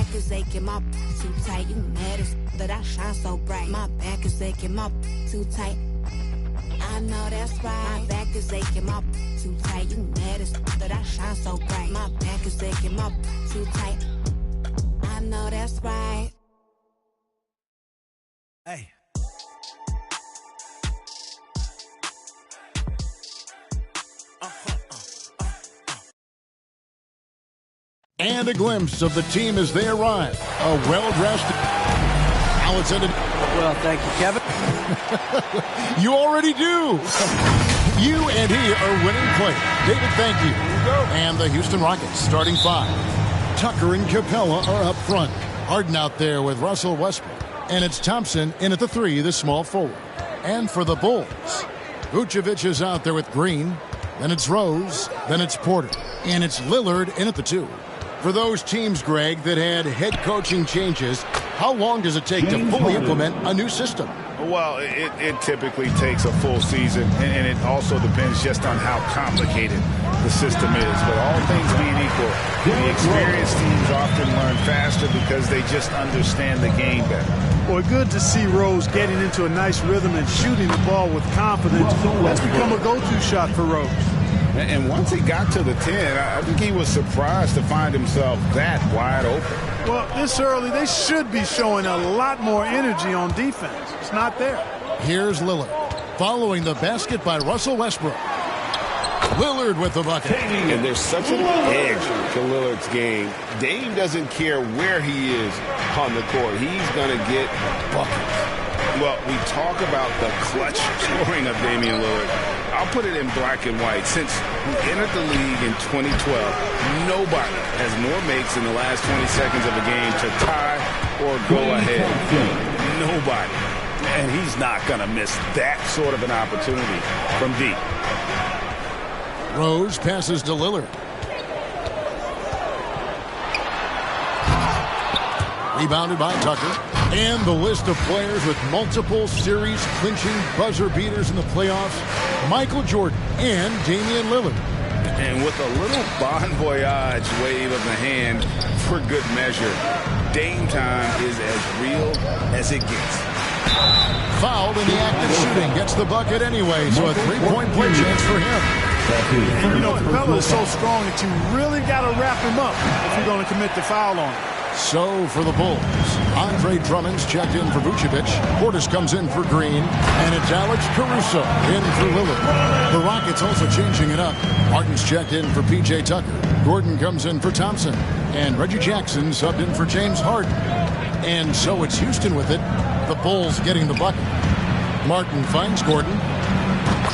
back is aching, my too tight. You mad as that I shine so bright. My back is aching, my too tight. I know that's right. My back is aching, my too tight. You mad as that I shine so bright. My back is aching, my too tight. I know that's right. Hey. And a glimpse of the team as they arrive. A well-dressed. Now it's ended. Well, thank you, Kevin. You already do. You and he are winning play. David, thank you. Here you go. And the Houston Rockets starting five. Tucker and Capella are up front. Harden out there with Russell Westbrook. And it's Thompson in at the three, the small forward. And for the Bulls, Vucevic is out there with Green. Then it's Rose. Then it's Porter. And it's Lillard in at the two. For those teams, Greg, that had head coaching changes, how long does it take to fully implement a new system? Well, it typically takes a full season, and it also depends just on how complicated the system is. But all things being equal, the experienced teams often learn faster because they just understand the game better. Boy, good to see Rose getting into a nice rhythm and shooting the ball with confidence. That's become a go-to shot for Rose. And once he got to the 10, I think he was surprised to find himself that wide open. Well, this early, they should be showing a lot more energy on defense. It's not there. Here's Lillard, following the basket by Russell Westbrook. Lillard with the bucket. And there's such an edge to Lillard's game. Dame doesn't care where he is on the court. He's going to get buckets. Well, we talk about the clutch scoring of Damian Lillard. I'll put it in black and white. Since we entered the league in 2012, nobody has more makes in the last 20 seconds of a game to tie or go ahead. Nobody. And he's not going to miss that sort of an opportunity from deep. Rose passes to Lillard. Rebounded by Tucker. And the list of players with multiple series-clinching buzzer beaters in the playoffs, Michael Jordan and Damian Lillard. And with a little bon voyage wave of the hand for good measure, Dame time is as real as it gets. Fouled in the act of shooting. Gets the bucket anyway, so a three-point play chance for him. You know, Capella is so strong that you really got to wrap him up if you're going to commit the foul on him. So for the Bulls, Andre Drummond's checked in for Vucevic. Portis comes in for Green. And it's Alex Caruso in for Lillard. The Rockets also changing it up. Harden's checked in for P.J. Tucker. Gordon comes in for Thompson. And Reggie Jackson subbed in for James Harden. And so it's Houston with it. The Bulls getting the bucket. Martin finds Gordon.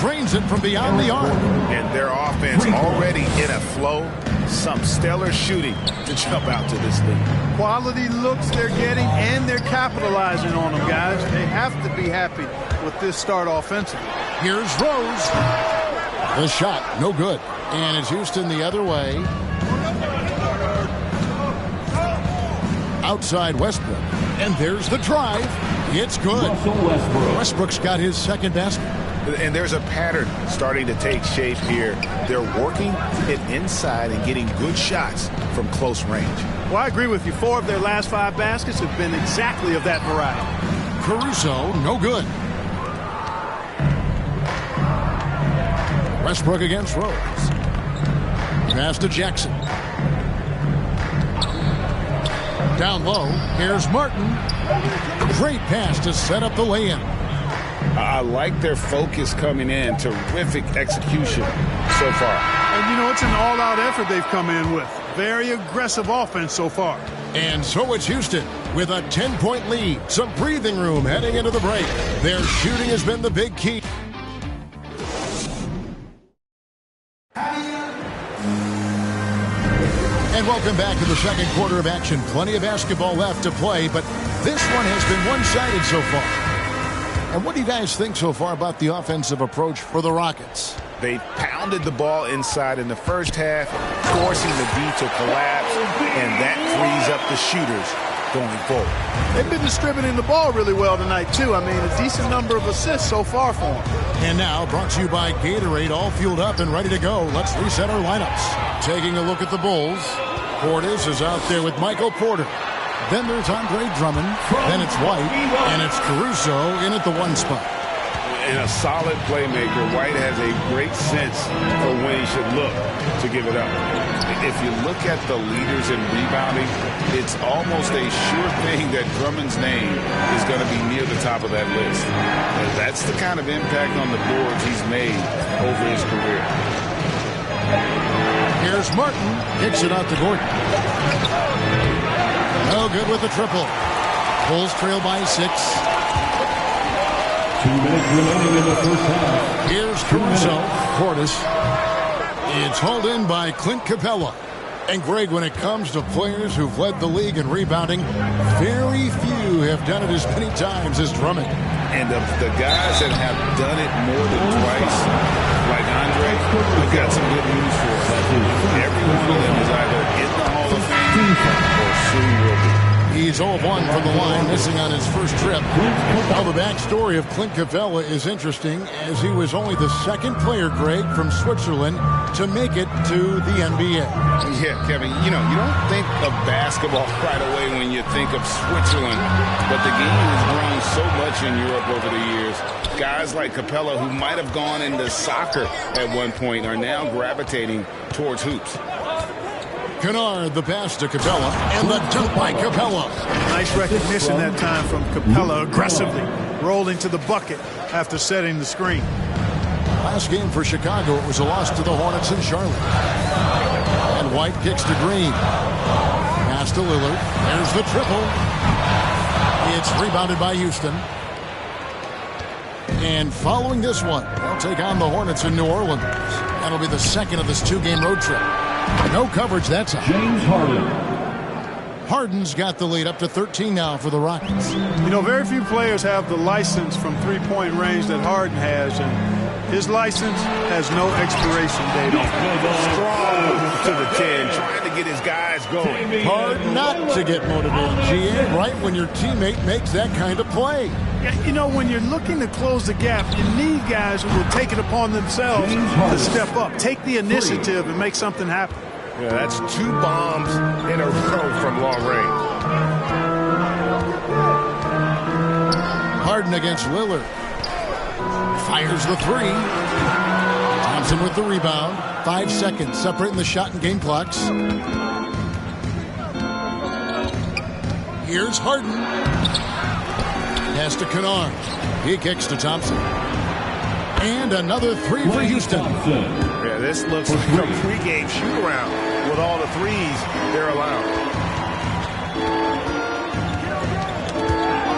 Drains it from beyond the arc. And their offense already in a flow. Some stellar shooting to jump out to this lead. Quality looks they're getting, and they're capitalizing on them, guys. They have to be happy with this start offensively. Here's Rose. The shot, no good. And it's Houston the other way. Outside Westbrook. And there's the drive. It's good. Westbrook's got his second basket. And there's a pattern starting to take shape here. They're working it inside and getting good shots from close range. Well, I agree with you. 4 of their last 5 baskets have been exactly of that variety. Caruso, no good. Westbrook against Rose. Pass to Jackson. Down low, here's Martin. Great pass to set up the lay-in. I like their focus coming in. Terrific execution so far. And, you know, it's an all-out effort they've come in with. Very aggressive offense so far. And so it's Houston with a 10-point lead. Some breathing room heading into the break. Their shooting has been the big key. And welcome back to the second quarter of action. Plenty of basketball left to play, but this one has been one-sided so far. And what do you guys think so far about the offensive approach for the Rockets? They pounded the ball inside in the first half, forcing the D to collapse, and that frees up the shooters going forward. They've been distributing the ball really well tonight, too. I mean, a decent number of assists so far for them. And now, brought to you by Gatorade, all fueled up and ready to go. Let's reset our lineups. Taking a look at the Bulls. Portis is out there with Michael Porter. Then there's Andre Drummond. Then it's White. And it's Caruso in at the 1 spot. And a solid playmaker. White has a great sense for when he should look to give it up. If you look at the leaders in rebounding, it's almost a sure thing that Drummond's name is going to be near the top of that list. And that's the kind of impact on the boards he's made over his career. Here's Martin. Kicks it out to Gordon. No good with the triple. Bulls trail by 6. 2 minutes remaining in the first half. Here's Caruso. Portis. It's hauled in by Clint Capella. And Greg, when it comes to players who've led the league in rebounding, very few have done it as many times as Drummond. And of the guys that have done it more than twice, like Andre, we've got some good news for us. Every one of them is either in the Hall of Fame or soon will be. He's 0 of 1 from the line, missing on his first trip. Now, the backstory of Clint Capella is interesting, as he was only the 2nd player, Greg, from Switzerland to make it to the NBA. Yeah, Kevin, you don't think of basketball right away when you think of Switzerland, but the game has grown so much in Europe over the years. Guys like Capella, who might have gone into soccer at one point, are now gravitating towards hoops. Kennard, the pass to Capella, and the dunk by Capella. Nice recognition that time from Capella, aggressively rolling to the bucket after setting the screen. Last game for Chicago, it was a loss to the Hornets in Charlotte. And White kicks to Green. Pass to Lillard. There's the triple. It's rebounded by Houston. And following this one, they'll take on the Hornets in New Orleans. That'll be the 2nd of this 2-game road trip. No coverage that time. James Harden. Harden's got the lead up to 13 now for the Rockets. Very few players have the license from three-point range that Harden has, and his license has no expiration date on it. Strong to the 10, trying to get his guys going. Hard not to get motivated, GA, right when your teammate makes that kind of play. Yeah, when you're looking to close the gap, you need guys who will take it upon themselves to step up, take the initiative, and make something happen. Yeah, that's 2 bombs in a row from long range. Harden against Lillard. Fires the 3. Thompson with the rebound. 5 seconds separating the shot and game clocks. Here's Harden. Pass to Kennard. He kicks to Thompson. And another 3 for Houston. Yeah, this looks like a pregame shoot-around with all the threes they're allowed.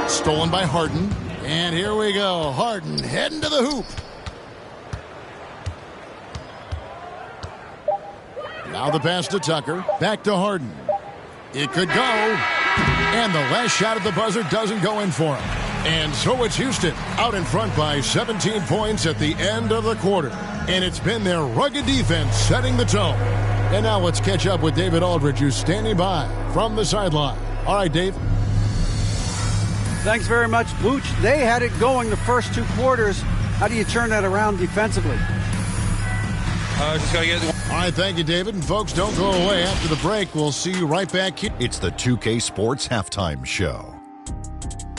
Stolen by Harden. And here we go. Harden heading to the hoop. Now the pass to Tucker. Back to Harden. It could go. And the last shot at the buzzer doesn't go in for him. And so it's Houston out in front by 17 points at the end of the quarter. And it's been their rugged defense setting the tone. And now let's catch up with David Aldridge, who's standing by from the sideline. All right, Dave. Thanks very much, Booch. They had it going the first 2 quarters. How do you turn that around defensively? Just gotta get it. All right, thank you, David. And folks, don't go away. After the break, we'll see you right back here. It's the 2K Sports Halftime Show.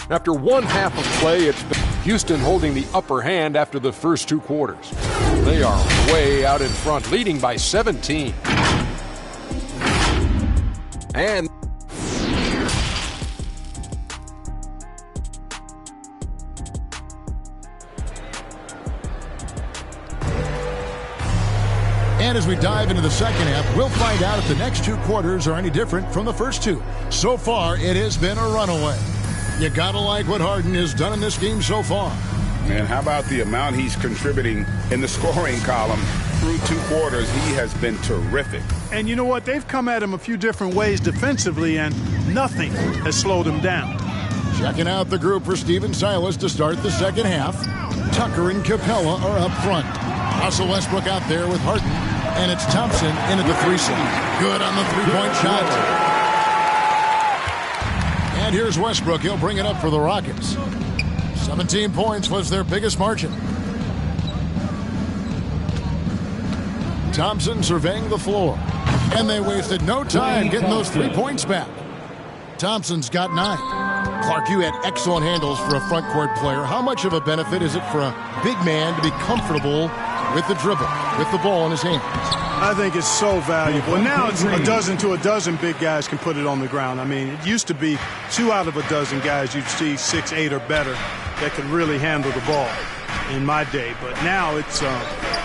After 1 half of play, it's been Houston holding the upper hand after the first 2 quarters. They are way out in front, leading by 17. And as we dive into the second half, we'll find out if the next 2 quarters are any different from the first 2. So far, it has been a runaway. You gotta like what Harden has done in this game so far. Man, how about the amount he's contributing in the scoring column through 2 quarters? He has been terrific. And you know what? They've come at him a few different ways defensively, and nothing has slowed him down. Checking out the group for Steven Silas to start the second half. Tucker and Capella are up front. Russell Westbrook out there with Harden. And it's Thompson in at the 3 slot. Good on the 3-point shot. And here's Westbrook. He'll bring it up for the Rockets. 17 points was their biggest margin. Thompson surveying the floor. And they wasted no time getting those 3 points back. Thompson's got 9. Clark, you had excellent handles for a front court player. How much of a benefit is it for a big man to be comfortable with the dribble, with the ball in his hands? I think it's so valuable. And now it's a dozen to a dozen big guys can put it on the ground. I mean, it used to be 2 out of a dozen guys you'd see 6, 8 or better that could really handle the ball in my day. But now it's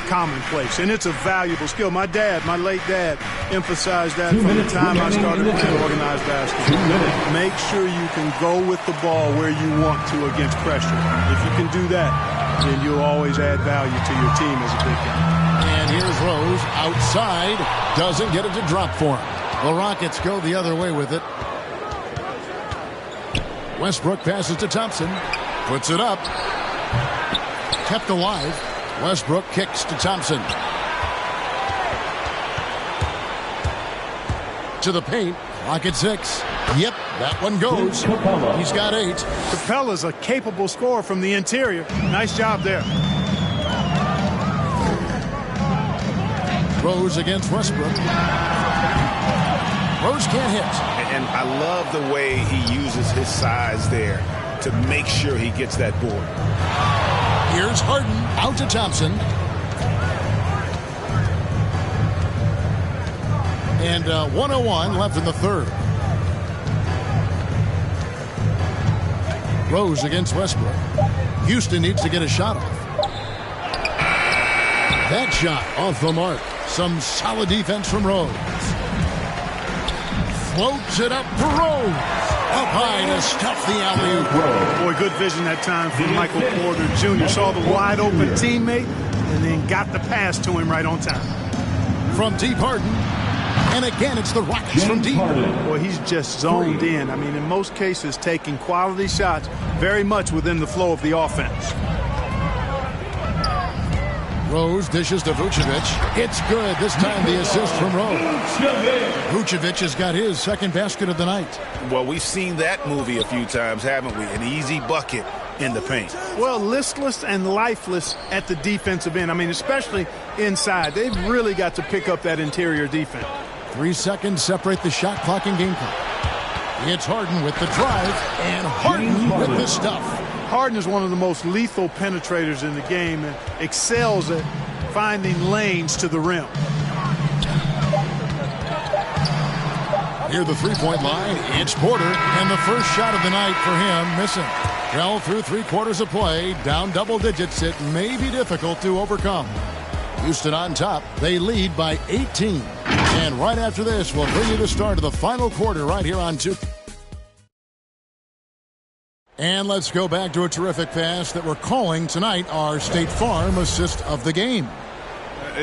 commonplace, and it's a valuable skill. My late dad, emphasized that from the time I started playing organized basketball. Make sure you can go with the ball where you want to against pressure. If you can do that, then you'll always add value to your team as a big guy. And here's Rose outside. Doesn't get it to drop for him. The Rockets go the other way with it. Westbrook passes to Thompson. Puts it up. Kept alive. Westbrook kicks to Thompson. To the paint. Rocket 6. Yep, that one goes. He's got 8. Capella's a capable scorer from the interior. Nice job there. Rose against Westbrook. Rose can't hit. And I love the way he uses his size there to make sure he gets that board. Here's Harden out to Thompson. And 1:01 left in the third. Rose against Westbrook. Houston needs to get a shot off. That shot off the mark. Some solid defense from Rose. Floats it up for Rose. Up high to stuff the alley-oop. Boy, good vision that time from Michael Porter Jr. Saw the wide open teammate and then got the pass to him right on time. From deep, Harden. And again, it's the Rockets from deep. Boy, he's just zoned in. I mean, in most cases, taking quality shots very much within the flow of the offense. Rose dishes to Vucevic. It's good. This time the assist from Rose. Vucevic has got his second basket of the night. Well, we've seen that movie a few times, haven't we? An easy bucket in the paint. Well, listless and lifeless at the defensive end. I mean, especially inside. They've really got to pick up that interior defense. 3 seconds separate the shot clock and game clock. It's Harden with the drive, and Harden with the stuff. Harden is one of the most lethal penetrators in the game and excels at finding lanes to the rim. Near the three-point line, it's Porter, and the first shot of the night for him missing. Well, through 3 quarters of play, down double digits, it may be difficult to overcome. Houston on top. They lead by 18. And right after this, we'll bring you the start of the final quarter right here on 2. And let's go back to a terrific pass that we're calling tonight our State Farm assist of the game.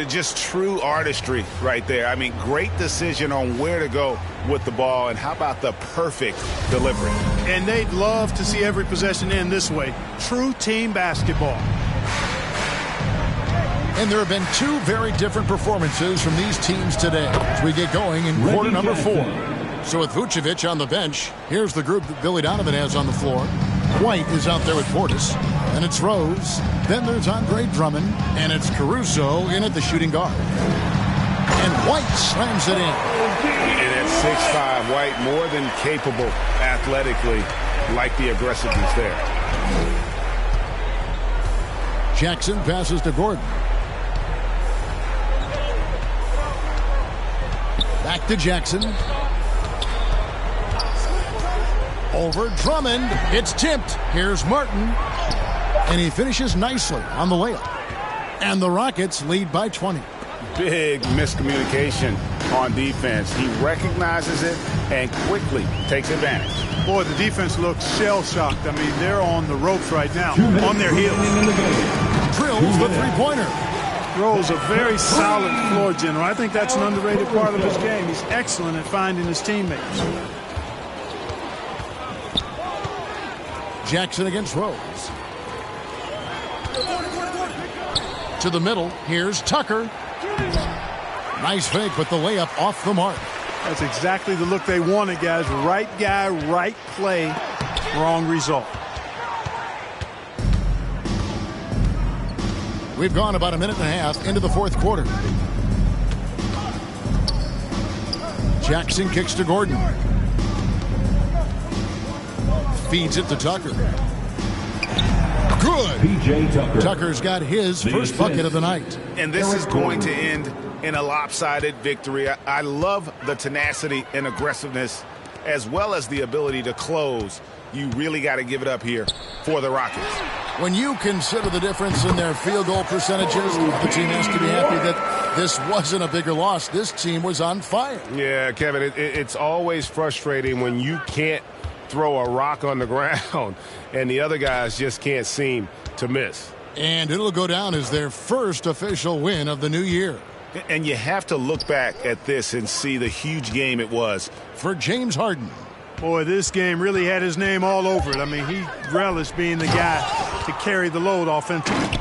Just true artistry right there. I mean, great decision on where to go with the ball, and how about the perfect delivery? And they'd love to see every possession end this way. True team basketball. And there have been 2 very different performances from these teams today as we get going in quarter number 4. So with Vucevic on the bench, here's the group that Billy Donovan has on the floor. White is out there with Portis. And it's Rose. Then there's Andre Drummond. And it's Caruso in at the shooting guard. And White slams it in. And at 6'5", White more than capable athletically. Like the aggressiveness there. Jackson passes to Gordon. Back to Jackson. Over Drummond. It's tipped. Here's Martin. And he finishes nicely on the layup. And the Rockets lead by 20. Big miscommunication on defense. He recognizes it and quickly takes advantage. Boy, the defense looks shell-shocked. I mean, they're on the ropes right now, on their heels. Drills the three-pointer. Rose, a very solid floor general. I think that's an underrated part of his game. He's excellent at finding his teammates. Jackson against Rose. To the middle. Here's Tucker. Nice fake, but the layup off the mark. That's exactly the look they wanted, guys. Right guy, right play, wrong result. We've gone about a minute and a half into the fourth quarter. Jackson kicks to Gordon. Feeds it to Tucker. Good. P.J. Tucker. Tucker's got his first bucket of the night. And this is going to end in a lopsided victory. I love the tenacity and aggressiveness as well as the ability to close. You really got to give it up here for the Rockets. When you consider the difference in their field goal percentages, the team has to be happy that this wasn't a bigger loss. This team was on fire. Yeah, Kevin, it's always frustrating when you can't throw a rock on the ground and the other guys just can't seem to miss. And it'll go down as their first official win of the new year. And you have to look back at this and see the huge game it was for James Harden. Boy, this game really had his name all over it. I mean, he relished being the guy to carry the load offensively.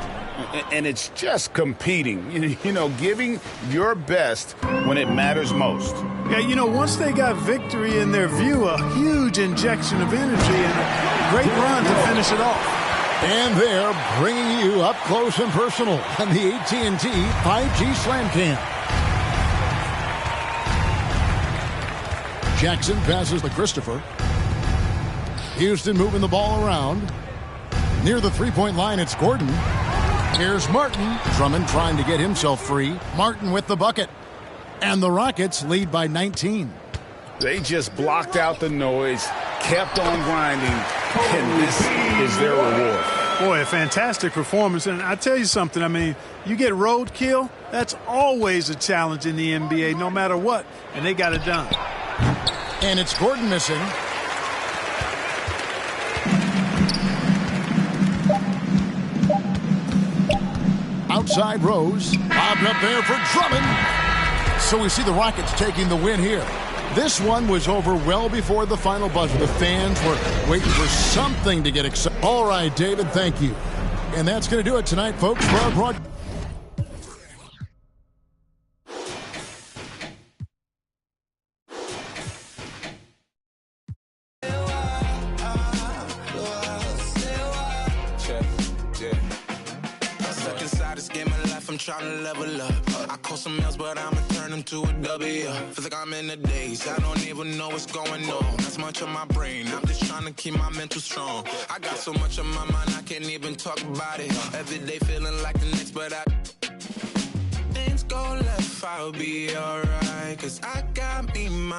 And it's just competing, you know, giving your best when it matters most. Yeah, you know, once they got victory in their view, a huge injection of energy and a great run to finish it off. And they're bringing you up close and personal on the AT&T 5G Slam Cam. Jackson passes to Christopher. Houston moving the ball around. Near the three-point line, it's Gordon. Here's Martin. Drummond trying to get himself free. Martin with the bucket. And the Rockets lead by 19. They just blocked out the noise, kept on grinding, and this is their reward. Boy, a fantastic performance. And I tell you something, I mean, you get roadkill, that's always a challenge in the NBA, no matter what. And they got it done. And it's Gordon missing. Outside Rose. Bobbed up there for Drummond. So we see the Rockets taking the win here. This one was over well before the final buzzer. The fans were waiting for something to get excited. All right, David, thank you. And that's going to do it tonight, folks, for our broadcast. Trying to level up. I call some L's, but I'ma turn them to a W. Feel like I'm in the days. I don't even know what's going on. That's much on my brain. I'm just trying to keep my mental strong. I got so much on my mind, I can't even talk about it. Every day feeling like the next, but things go left, I'll be alright. 'Cause I got me my